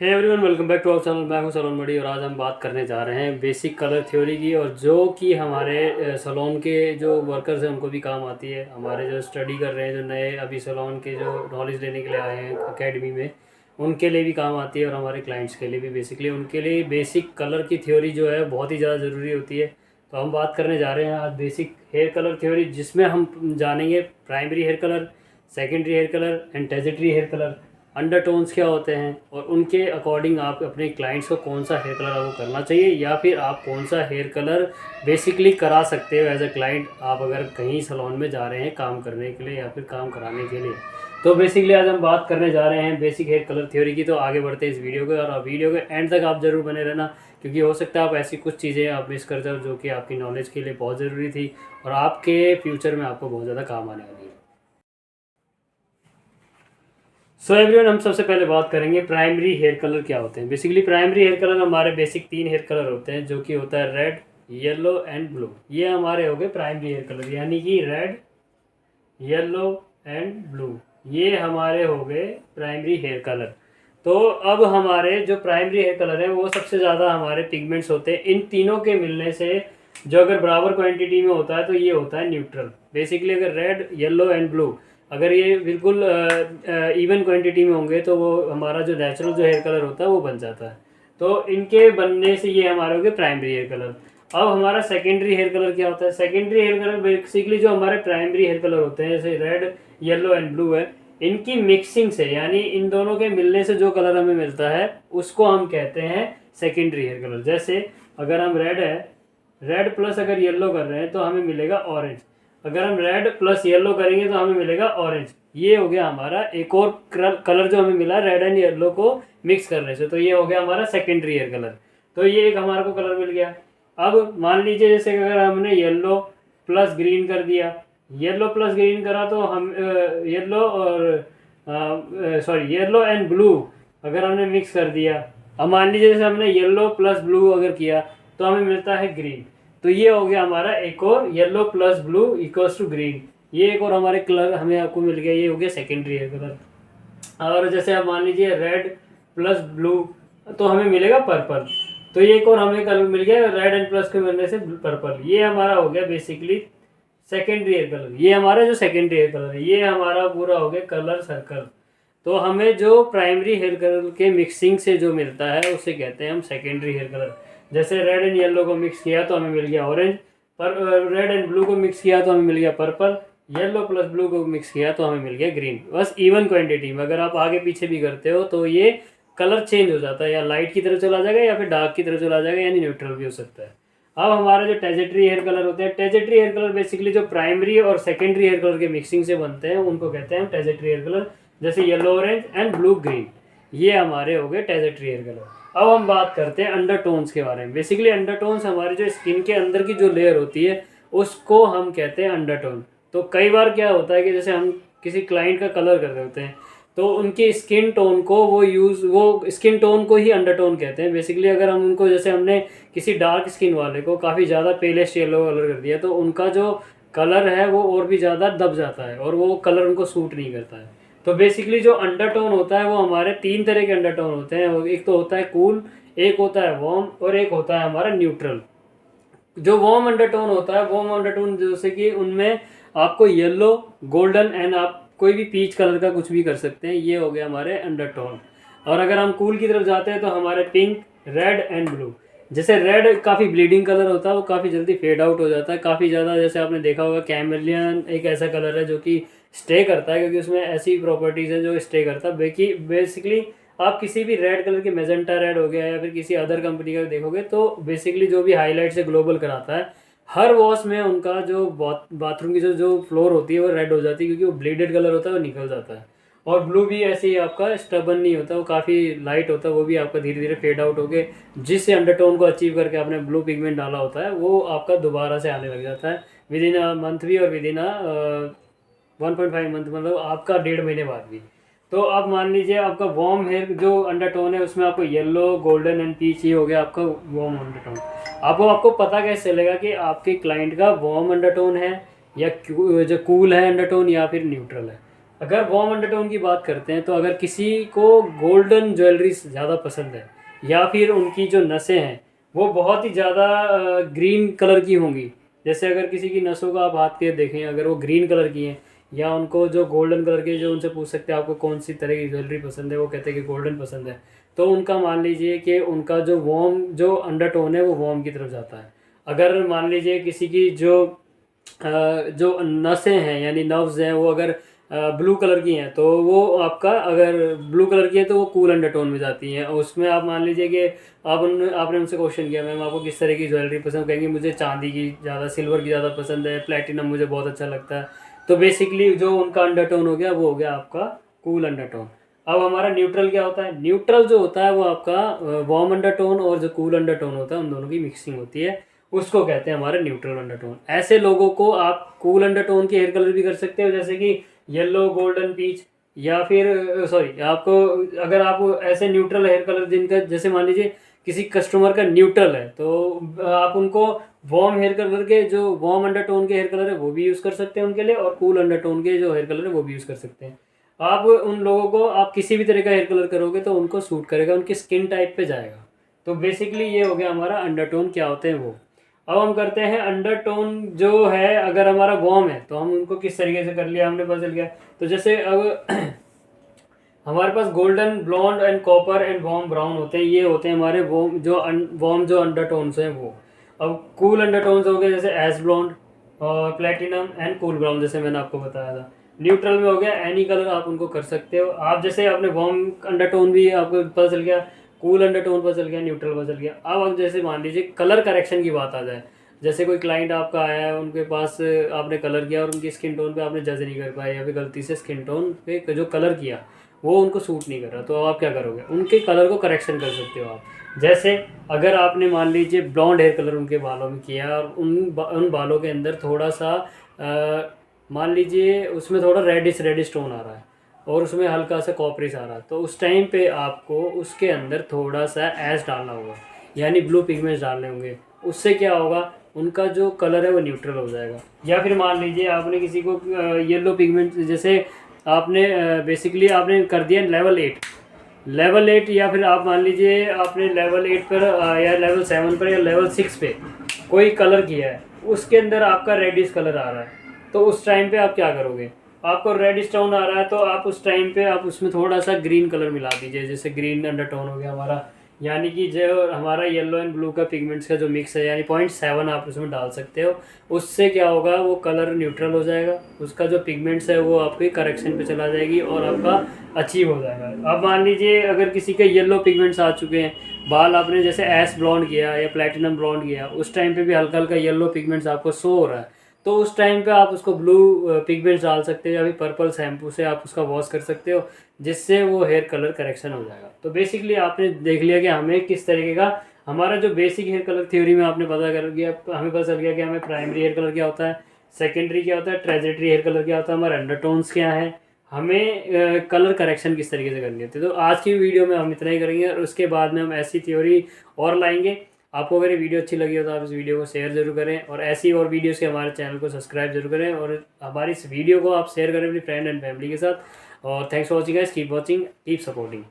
Hey everyone, welcome back to our channel. मैं हूं salon बड़ी और आज हम बात करने जा रहे हैं बेसिक कलर थ्योरी की, और जो कि हमारे सलोन के जो वर्कर्स हैं उनको भी काम आती है। हमारे जो स्टडी कर रहे हैं, जो नए अभी सलोन के जो नॉलेज लेने के लिए आए हैं एकेडमी में, उनके लिए भी काम आती है, और हमारे क्लाइंट्स के लिए भी बेसिकली उनके लिए बेसिक कलर की थ्योरी जो है बहुत ही ज़्यादा ज़रूरी होती है। तो हम बात करने जा रहे हैं आज बेसिक हेयर कलर थ्योरी, जिसमें हम जानेंगे primary hair colour, secondary hair colour and tertiary hair colour, undertones क्या होते हैं, और उनके अकॉर्डिंग आप अपने क्लाइंट्स को कौन सा हेयर कलर आपको करना चाहिए, या फिर आप कौन सा हेयर कलर बेसिकली करा सकते हो एज अ क्लाइंट, आप अगर कहीं सलोन में जा रहे हैं काम करने के लिए या फिर काम कराने के लिए। तो बेसिकली आज हम बात करने जा रहे हैं बेसिक हेयर कलर थ्योरी की। तो आगे बढ़ते हैं इस वीडियो को, और वीडियो के एंड तक आप ज़रूर बने रहना, क्योंकि हो सकता है आप ऐसी कुछ चीज़ें आप मिस कर जाओ जो कि आपकी नॉलेज के लिए बहुत ज़रूरी थी और आपके फ्यूचर में आपको बहुत ज़्यादा काम आने वाली है। सो एवरीवन, हम सबसे पहले बात करेंगे प्राइमरी हेयर कलर क्या होते हैं। बेसिकली प्राइमरी हेयर कलर हमारे बेसिक 3 हेयर कलर होते हैं, जो कि होता है रेड, येलो एंड ब्लू। ये हमारे हो गए प्राइमरी हेयर कलर, यानी कि रेड, येलो एंड ब्लू, ये हमारे हो गए प्राइमरी हेयर कलर। तो अब हमारे जो प्राइमरी हेयर कलर है वो सबसे ज़्यादा हमारे पिगमेंट्स होते हैं। इन तीनों के मिलने से जो अगर बराबर क्वांटिटी में होता है तो ये होता है न्यूट्रल। बेसिकली अगर रेड, येलो एंड ब्लू अगर ये बिल्कुल इवन क्वांटिटी में होंगे तो वो हमारा जो नेचुरल जो हेयर कलर होता है वो बन जाता है। तो इनके बनने से ये हमारे हो गए प्राइमरी हेयर कलर। अब हमारा सेकेंडरी हेयर कलर क्या होता है। सेकेंडरी हेयर कलर बेसिकली जो हमारे प्राइमरी हेयर कलर होते हैं, जैसे रेड, येलो एंड ब्लू है, इनकी मिक्सिंग से, यानी इन दोनों के मिलने से जो कलर हमें मिलता है उसको हम कहते हैं सेकेंडरी हेयर कलर। जैसे अगर हम रेड प्लस अगर येलो कर रहे हैं तो हमें मिलेगा ऑरेंज। अगर हम रेड प्लस येलो करेंगे तो हमें मिलेगा ऑरेंज। ये हो गया हमारा एक और कलर जो हमें मिला रेड एंड येलो को मिक्स करने से, तो ये हो गया हमारा सेकेंडरी हेयर कलर। तो ये एक हमारे को कलर मिल गया। अब मान लीजिए जैसे अगर हमने येलो प्लस ग्रीन कर दिया, येलो प्लस ग्रीन करा तो हम येलो और येलो एंड ब्लू अगर हमने मिक्स कर दिया, अब मान लीजिए जैसे हमने येलो प्लस ब्लू अगर किया तो हमें मिलता है ग्रीन। तो ये हो गया हमारा एक और yellow plus blue equals to green. ये एक और हमारे कलर हमें आपको मिल गया, ये हो गया सेकेंडरी हेयर कलर। और जैसे आप मान लीजिए रेड प्लस ब्लू तो हमें मिलेगा पर्पल। तो ये एक और हमें कलर मिल गया रेड एंड प्लस के मिलने से पर्पल। ये हमारा हो गया बेसिकली सेकेंडरी हेयर कलर। ये हमारा जो सेकेंडरी हेयर कलर है ये हमारा पूरा हो गया कलर सर्कल। तो हमें जो प्राइमरी हेयर कलर के मिक्सिंग से जो मिलता है उसे कहते हैं हम सेकेंडरी हेयर कलर। जैसे रेड एंड येलो को मिक्स किया तो हमें मिल गया ऑरेंज, पर रेड एंड ब्लू को मिक्स किया तो हमें मिल गया पर्पल, येलो प्लस ब्लू को मिक्स किया तो हमें मिल गया ग्रीन। बस इवन क्वांटिटी में। अगर आप आगे पीछे भी करते हो तो ये कलर चेंज हो जाता है, या लाइट की तरफ चला जाएगा या फिर डार्क की तरफ चला जाएगा, यानी न्यूट्रल भी हो सकता है। अब हमारे जो टेजेटरी हेयर कलर होते हैं, टेजेटरी हेयर कलर बेसिकली जो प्राइमरी और सेकेंडरी हेयर कलर के मिक्सिंग से बनते हैं उनको कहते हैं टेजेटरी हेयर कलर। जैसे yellow orange and blue green, ये हमारे हो गए टेजेटरी हेयर कलर। अब हम बात करते हैं अंडरटोन्स के बारे में। बेसिकली अंडरटोन्स हमारी जो स्किन के अंदर की जो लेयर होती है उसको हम कहते हैं अंडरटोन। तो कई बार क्या होता है कि जैसे हम किसी क्लाइंट का कलर कर रहे होते हैं तो उनकी स्किन टोन को वो स्किन टोन को ही अंडरटोन कहते हैं। बेसिकली अगर हम उनको, जैसे हमने किसी डार्क स्किन वाले को काफ़ी ज़्यादा पेलेस्ट येलो कलर कर दिया तो उनका जो कलर है वो और भी ज़्यादा दब जाता है और वो कलर उनको सूट नहीं करता है। तो बेसिकली जो अंडरटोन होता है वो हमारे 3 तरह के अंडरटोन होते हैं। एक तो होता है कूल, एक होता है वार्म और एक होता है हमारा न्यूट्रल। जो वार्म अंडरटोन होता है, वार्म अंडरटोन जैसे कि उनमें आपको येलो, गोल्डन एंड आप कोई भी पीच कलर का कुछ भी कर सकते हैं, ये हो गया हमारे अंडरटोन। और अगर हम कूल की तरफ जाते हैं तो हमारे पिंक, रेड एंड ब्लू। जैसे रेड काफ़ी ब्लीडिंग कलर होता है, वो काफ़ी जल्दी फेड आउट हो जाता है काफ़ी ज़्यादा। जैसे आपने देखा होगा कैमेलियन एक ऐसा कलर है जो कि स्टे करता है, क्योंकि उसमें ऐसी प्रॉपर्टीज़ हैं जो स्टे करता है। बेसिकली आप किसी भी रेड कलर की, मेजेंटा रेड हो गया या फिर किसी अदर कंपनी का देखोगे तो बेसिकली जो भी हाईलाइट से ग्लोबल कराता है, हर वॉश में उनका जो बाथरूम की जो जो फ्लोर होती है वो रेड हो जाती है, क्योंकि वो ब्लीडेड कलर होता है, वो निकल जाता है। और ब्लू भी ऐसे ही आपका स्टबन नहीं होता, वो काफ़ी लाइट होता है, वो भी आपका धीरे धीरे फेड आउट होके जिस अंडरटोन को अचीव करके आपने ब्लू पिगमेंट डाला होता है वो आपका दोबारा से आने लग जाता है विद इन अ मंथ भी, और विद इन अ 1.5 मंथ, मतलब आपका 1.5 महीने बाद भी। तो आप मान लीजिए आपका वार्म हेयर जो अंडरटोन है उसमें आपको येलो, गोल्डन एंड पीच, ये हो गया आपका वार्म अंडरटोन। आपको पता कैसे चलेगा कि आपके क्लाइंट का वार्म अंडरटोन है या जो कूल है अंडरटोन या फिर न्यूट्रल है। अगर वार्म अंडरटोन की बात करते हैं तो अगर किसी को गोल्डन ज्वेलरी ज़्यादा पसंद है या फिर उनकी जो नसें हैं वो बहुत ही ज़्यादा ग्रीन कलर की होंगी, जैसे अगर किसी की नसों का आप हाथ के देखें अगर वो ग्रीन कलर की हैं, या उनको जो गोल्डन कलर के, जो उनसे पूछ सकते हैं आपको कौन सी तरह की ज्वेलरी पसंद है, वो कहते हैं कि गोल्डन पसंद है, तो उनका मान लीजिए कि उनका जो वार्म जो अंडरटोन है वो वार्म की तरफ जाता है। अगर मान लीजिए किसी की जो नसें हैं यानी नर्व्स हैं वो अगर ब्लू कलर की हैं तो वो आपका, अगर ब्लू कलर की है तो वो कूल अंडरटोन में जाती हैं। और उसमें आप मान लीजिए कि आपने उनसे क्वेश्चन किया मैम आपको किस तरह की ज्वेलरी पसंद, कहेंगे मुझे चांदी की ज़्यादा, सिल्वर की ज़्यादा पसंद है, प्लेटिनम मुझे बहुत अच्छा लगता है। तो बेसिकली जो उनका अंडरटोन हो गया वो हो गया आपका कूल अंडरटोन। अब हमारा न्यूट्रल क्या होता है? न्यूट्रल जो होता है वो आपका वार्म अंडरटोन और जो कूल अंडरटोन होता है उन दोनों की मिक्सिंग होती है, उसको कहते हैं हमारा न्यूट्रल अंडरटोन। ऐसे लोगों को आप कूल अंडरटोन के हेयर कलर भी कर सकते हो, जैसे कि येलो, गोल्डन, पीच, या फिर सॉरी आपको, अगर आप ऐसे न्यूट्रल हेयर कलर जिनका, जैसे मान लीजिए किसी कस्टमर का न्यूट्रल है तो आप उनको वार्म हेयर कलर के, जो वार्म अंडरटोन के हेयर कलर है वो भी यूज़ कर सकते हैं उनके लिए, और कूल अंडरटोन के जो हेयर कलर है वो भी यूज़ कर सकते हैं। आप उन लोगों को आप किसी भी तरह का हेयर कलर करोगे तो उनको सूट करेगा, उनकी स्किन टाइप पे जाएगा। तो बेसिकली ये हो गया हमारा अंडरटोन क्या होते हैं वो। अब हम करते हैं अंडरटोन जो है, अगर हमारा वार्म है तो हम उनको किस तरीके से कर लिया हमने, पता चल गया। तो जैसे अब हमारे पास golden, blonde and copper and warm brown होते हैं, ये होते हैं हमारे वार्म जो अंडरटोन्स हैं वो। अब कूल अंडरटोन्स हो गए जैसे एस ब्लॉन्ड और प्लेटिनम एंड कूल ब्राउन, जैसे मैंने आपको बताया था। न्यूट्रल में हो गया एनी कलर, आप उनको कर सकते हो। आप जैसे आपने वार्म अंडरटोन भी आपको पता चल गया, कूल अंडरटोन पता चल गया, न्यूट्रल पता चल गया। अब आप जैसे मान लीजिए कलर करेक्शन की बात आ जाए, जैसे कोई क्लाइंट आपका आया है, उनके पास आपने कलर किया और उनकी स्किन टोन पे आपने जज नहीं कर पाया, या फिर गलती से स्किन टोन पे जो कलर किया वो उनको सूट नहीं कर रहा, तो आप क्या करोगे? उनके कलर को करेक्शन कर सकते हो आप। जैसे अगर आपने मान लीजिए ब्लॉन्ड हेयर कलर उनके बालों में किया और उन बालों के अंदर थोड़ा सा मान लीजिए उसमें थोड़ा रेडिश टोन आ रहा है और उसमें हल्का सा कॉपरिश आ रहा है, तो उस टाइम पे आपको उसके अंदर थोड़ा सा ऐश डालना होगा, यानी ब्लू पिगमेंट्स डालने होंगे। उससे क्या होगा, उनका जो कलर है वो न्यूट्रल हो जाएगा। या फिर मान लीजिए आपने किसी को येलो पिगमेंट, जैसे आपने बेसिकली आपने कर दिया लेवल 8, या फिर आप मान लीजिए आपने लेवल 8 पर या लेवल 7 पर या लेवल 6 पे कोई कलर किया है, उसके अंदर आपका रेडिश कलर आ रहा है, तो उस टाइम पे आप क्या करोगे? आपको रेडिश टोन आ रहा है तो आप उस टाइम पे आप उसमें थोड़ा सा ग्रीन कलर मिला दीजिए, जैसे ग्रीन अंडरटोन हो गया हमारा, यानी कि जो हमारा येलो एंड ब्लू का पिगमेंट्स का जो मिक्स है, यानी 0.7 आप उसमें डाल सकते हो। उससे क्या होगा, वो कलर न्यूट्रल हो जाएगा, उसका जो पिगमेंट्स है वो आपके करेक्शन पे चला जाएगी और आपका अचीव हो जाएगा। अब मान लीजिए अगर किसी के येलो पिगमेंट्स आ चुके हैं, बाल आपने जैसे एस ब्लॉन्ड किया या प्लेटिनम ब्लॉन्ड किया, उस टाइम पे भी हल्का हल्का येलो पिगमेंट्स आपको शो हो रहा है, तो उस टाइम पे आप उसको ब्लू पिगमेंट्स डाल सकते हो, या फिर पर्पल शैम्पू से आप उसका वॉश कर सकते हो, जिससे वो हेयर कलर करेक्शन हो जाएगा। तो बेसिकली आपने देख लिया कि हमें किस तरीके का, हमारा जो बेसिक हेयर कलर थ्योरी में आपने पता कर गया, हमें पता चल गया कि हमें प्राइमरी हेयर कलर क्या होता है, सेकेंडरी क्या होता है, ट्रेजेटरी हेयर कलर क्या होता है, हमारे अंडरटोन्स क्या है, हमें कलर करेक्शन किस तरीके से करनी होती है। तो आज की वीडियो में हम इतना ही करेंगे और उसके बाद में हम ऐसी थ्योरी और लाएंगे। आपको अगर ये वीडियो अच्छी लगी हो तो आप इस वीडियो को शेयर जरूर करें, और ऐसी और वीडियोस के हमारे चैनल को सब्सक्राइब जरूर करें, और हमारी इस वीडियो को आप शेयर करें अपनी फ्रेंड एंड फैमिली के साथ। और thanks for watching guys, keep watching, keep supporting.